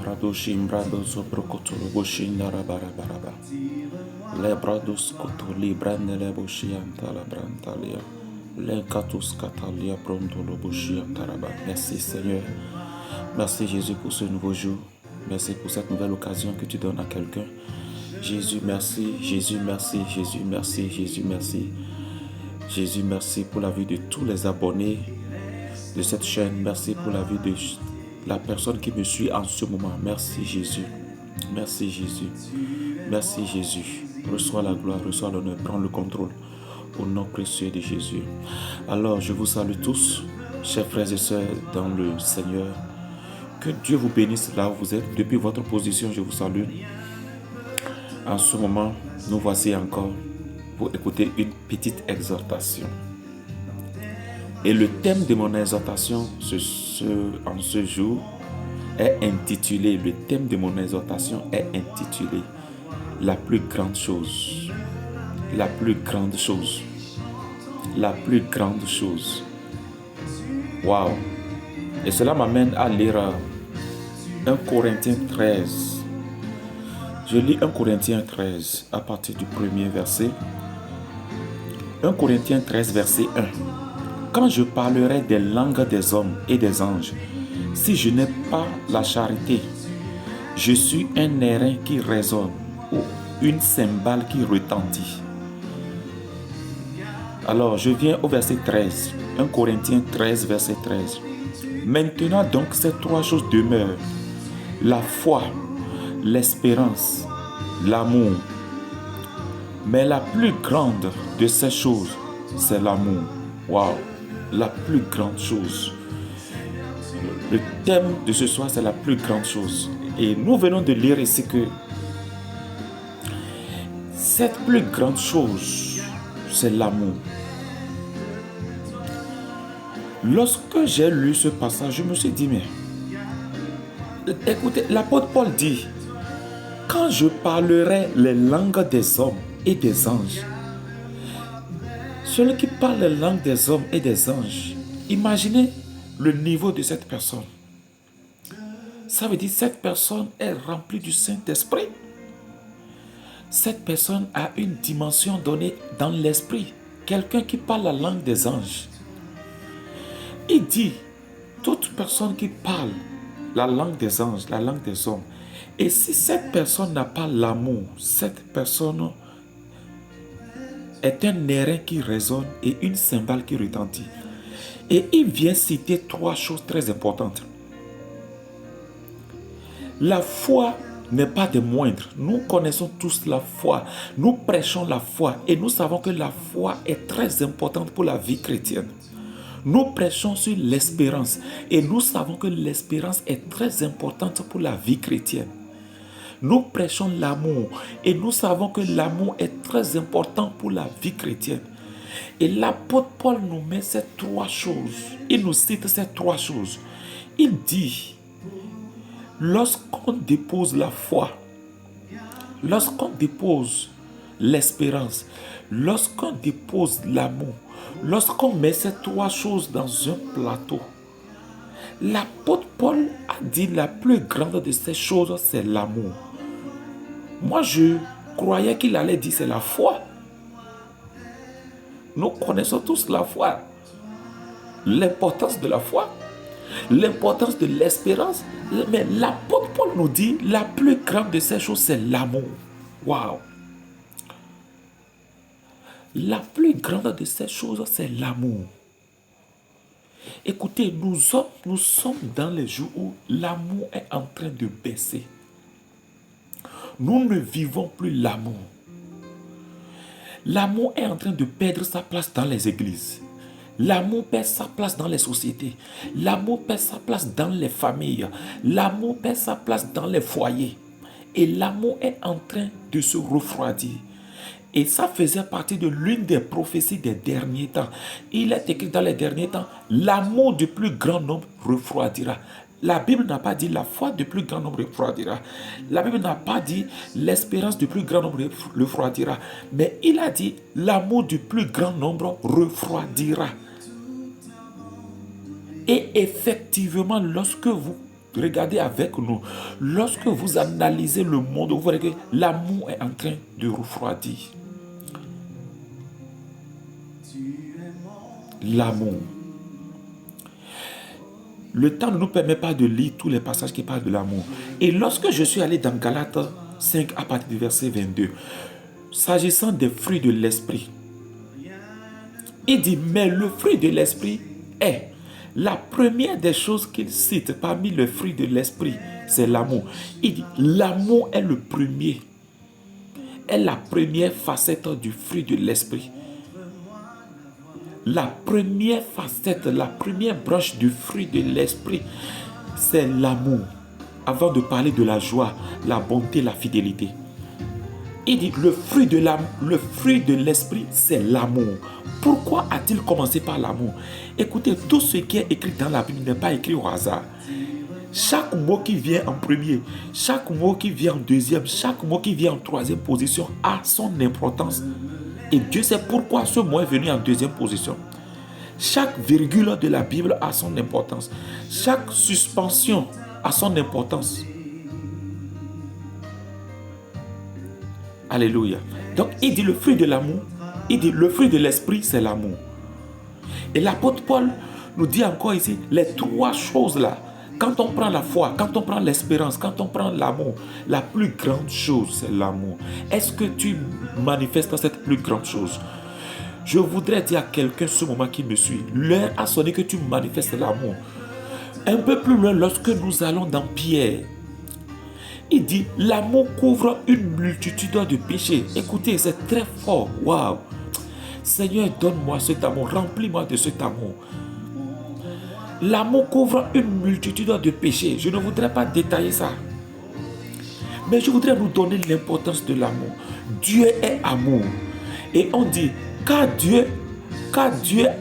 Radoshim brados obrokotolo boshinda rabarabaraba. Lebrados kotoli brandele boshianta la brantalia. Lenkatus katalia brondolo boshianta raba. Merci Seigneur. Merci Jésus pour ce nouveau jour. Merci pour cette nouvelle occasion que tu donnes à quelqu'un. Jésus, merci. Jésus, merci. Jésus, merci. Jésus, merci. Jésus, merci pour la vie de tous les abonnés de cette chaîne. Merci pour la vie de la personne qui me suit en ce moment. Merci Jésus. Merci Jésus. Merci Jésus. Reçois la gloire, reçois l'honneur, prends le contrôle. Au nom précieux de Jésus. Alors, je vous salue tous, chers frères et sœurs dans le Seigneur. Que Dieu vous bénisse là où vous êtes. Depuis votre position, je vous salue. En ce moment, nous voici encore pour écouter une petite exhortation. Et le thème de mon exhortation en ce jour est intitulé, le thème de mon exhortation est intitulé « La plus grande chose ». La plus grande chose. La plus grande chose. Waouh! Et cela m'amène à lire 1 Corinthiens 13. Je lis 1 Corinthiens 13 à partir du premier verset. 1 Corinthiens 13, verset 1. Quand je parlerai des langues des hommes et des anges, si je n'ai pas la charité, je suis un airain qui résonne ou une cymbale qui retentit. Alors, je viens au verset 13. 1 Corinthiens 13, verset 13. Maintenant donc, ces trois choses demeurent. La foi, l'espérance, l'amour. Mais la plus grande de ces choses, c'est l'amour. Waouh! La plus grande chose. Le thème de ce soir, c'est la plus grande chose. Et nous venons de lire ici que cette plus grande chose, c'est l'amour. Lorsque j'ai lu ce passage, je me suis dit, mais écoutez, l'apôtre Paul dit, quand je parlerai les langues des hommes et des anges, celui qui parle les langues des hommes et des anges, imaginez le niveau de cette personne. Ça veut dire que cette personne est remplie du Saint-Esprit. Cette personne a une dimension donnée dans l'esprit. Quelqu'un qui parle la langue des anges. Il dit, toute personne qui parle la langue des anges, la langue des hommes, et si cette personne n'a pas l'amour, cette personne est un airain qui résonne et une cymbale qui retentit. Et il vient citer trois choses très importantes. La foi n'est pas des moindres. Nous connaissons tous la foi. Nous prêchons la foi et nous savons que la foi est très importante pour la vie chrétienne. Nous prêchons sur l'espérance et nous savons que l'espérance est très importante pour la vie chrétienne. Nous prêchons l'amour et nous savons que l'amour est très important pour la vie chrétienne. Et l'apôtre Paul nous met ces trois choses. Il nous cite ces trois choses. Il dit, lorsqu'on dépose la foi, lorsqu'on dépose l'espérance, lorsqu'on dépose l'amour, lorsqu'on met ces trois choses dans un plateau, l'apôtre Paul a dit la plus grande de ces choses, c'est l'amour. Moi, je croyais qu'il allait dire c'est la foi. Nous connaissons tous la foi. L'importance de la foi, l'importance de l'espérance. Mais l'apôtre Paul nous dit la plus grande de ces choses, c'est l'amour. Waouh! La plus grande de ces choses, c'est l'amour. Écoutez, nous sommes dans les jours où l'amour est en train de baisser. Nous ne vivons plus l'amour. L'amour est en train de perdre sa place dans les églises. L'amour perd sa place dans les sociétés. L'amour perd sa place dans les familles. L'amour perd sa place dans les foyers. Et l'amour est en train de se refroidir. Et ça faisait partie de l'une des prophéties des derniers temps. Il est écrit dans les derniers temps, l'amour du plus grand nombre refroidira. La Bible n'a pas dit la foi du plus grand nombre refroidira. La Bible n'a pas dit l'espérance du plus grand nombre refroidira. Mais il a dit l'amour du plus grand nombre refroidira. Et effectivement, lorsque vous regardez avec nous. Lorsque vous analysez le monde, vous verrez que l'amour est en train de refroidir. L'amour. Le temps ne nous permet pas de lire tous les passages qui parlent de l'amour. Et lorsque je suis allé dans Galates 5 à partir du verset 22, s'agissant des fruits de l'esprit, il dit, mais le fruit de l'esprit est, la première des choses qu'il cite parmi les fruits de l'esprit, c'est l'amour. Il dit, l'amour est le premier, est la première facette du fruit de l'esprit. La première facette, la première branche du fruit de l'esprit, c'est l'amour. Avant de parler de la joie, la bonté, la fidélité. Il dit, le fruit de l'esprit, c'est l'amour. Pourquoi a-t-il commencé par l'amour? Écoutez, tout ce qui est écrit dans la Bible n'est pas écrit au hasard. Chaque mot qui vient en premier, chaque mot qui vient en deuxième, chaque mot qui vient en troisième position a son importance. Et Dieu sait pourquoi ce mot est venu en deuxième position. Chaque virgule de la Bible a son importance. Chaque suspension a son importance. Alléluia. Donc, il dit le fruit de l'amour. Il dit le fruit de l'esprit, c'est l'amour. Et l'apôtre Paul nous dit encore ici, les trois choses là. Quand on prend la foi, quand on prend l'espérance, quand on prend l'amour, la plus grande chose, c'est l'amour. Est-ce que tu manifestes cette plus grande chose? Je voudrais dire à quelqu'un ce moment qui me suit, l'heure a sonné que tu manifestes l'amour. Un peu plus loin, lorsque nous allons dans Pierre, il dit, l'amour couvre une multitude de péchés. Écoutez, c'est très fort. Waouh! Seigneur, donne-moi cet amour, remplis-moi de cet amour. L'amour couvre une multitude de péchés. Je ne voudrais pas détailler ça. Mais je voudrais nous donner l'importance de l'amour. Dieu est amour. Et on dit, car Dieu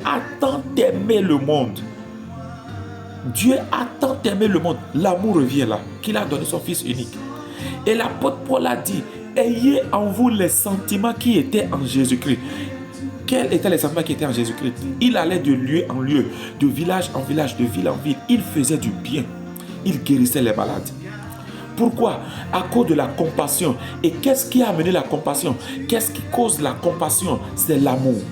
a tant aimé le monde. Dieu a tant aimé le monde. L'amour revient là, qu'il a donné son Fils unique. Et l'apôtre Paul a dit, ayez en vous les sentiments qui étaient en Jésus-Christ. Quels étaient les sentiments qui étaient en Jésus-Christ? Il allait de lieu en lieu, de village en village, de ville en ville. Il faisait du bien. Il guérissait les malades. Pourquoi? À cause de la compassion. Et qu'est-ce qui a amené la compassion? Qu'est-ce qui cause la compassion? C'est l'amour.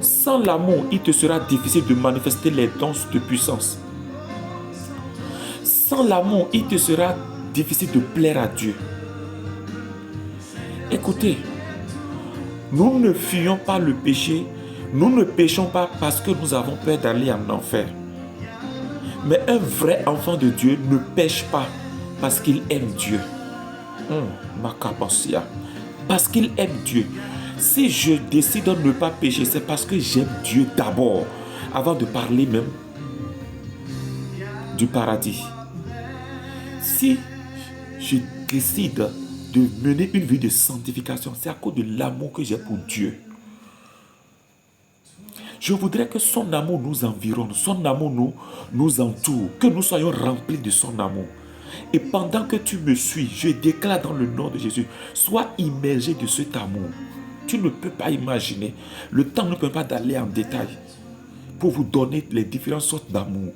Sans l'amour, il te sera difficile de manifester les dons de puissance. Sans l'amour, il te sera difficile de plaire à Dieu. Écoutez, nous ne fuyons pas le péché, nous ne péchons pas parce que nous avons peur d'aller en enfer. Mais un vrai enfant de Dieu ne pêche pas parce qu'il aime Dieu. Parce qu'il aime Dieu. Si je décide de ne pas pécher, c'est parce que j'aime Dieu d'abord, avant de parler même du paradis. Si je décide de mener une vie de sanctification, c'est à cause de l'amour que j'ai pour Dieu. Je voudrais que son amour nous environne, son amour nous entoure, que nous soyons remplis de son amour. Et pendant que tu me suis, je déclare dans le nom de Jésus, sois immergé de cet amour. Tu ne peux pas imaginer. Le temps ne peut pas d'aller en détail pour vous donner les différentes sortes d'amour.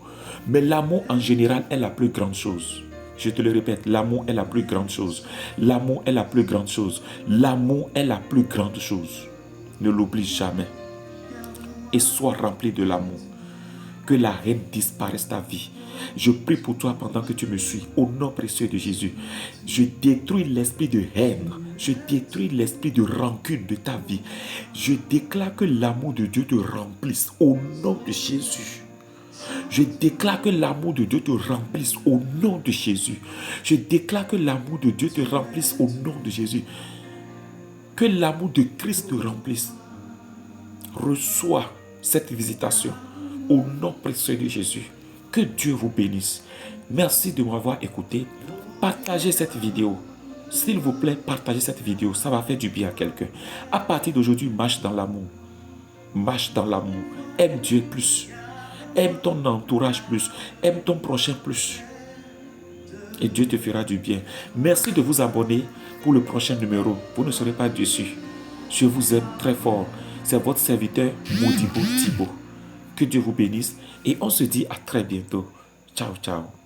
Mais l'amour en général est la plus grande chose. Je te le répète, l'amour est la plus grande chose. L'amour est la plus grande chose. L'amour est la plus grande chose. Ne l'oublie jamais. Et sois rempli de l'amour. Que la haine disparaisse ta vie. Je prie pour toi pendant que tu me suis. Au nom précieux de Jésus. Je détruis l'esprit de haine. Je détruis l'esprit de rancune de ta vie. Je déclare que l'amour de Dieu te remplisse. Au nom de Jésus. Je déclare que l'amour de Dieu te remplisse au nom de Jésus. Je déclare que l'amour de Dieu te remplisse au nom de Jésus. Que l'amour de Christ te remplisse. Reçois cette visitation au nom précieux de Jésus. Que Dieu vous bénisse. Merci de m'avoir écouté. Partagez cette vidéo. S'il vous plaît, partagez cette vidéo. Ça va faire du bien à quelqu'un. À partir d'aujourd'hui, marche dans l'amour. Marche dans l'amour. Aime Dieu plus. Aime ton entourage plus. Aime ton prochain plus. Et Dieu te fera du bien. Merci de vous abonner pour le prochain numéro. Vous ne serez pas déçus. Je vous aime très fort. C'est votre serviteur Modibo Thibaut. Que Dieu vous bénisse. Et on se dit à très bientôt. Ciao, ciao.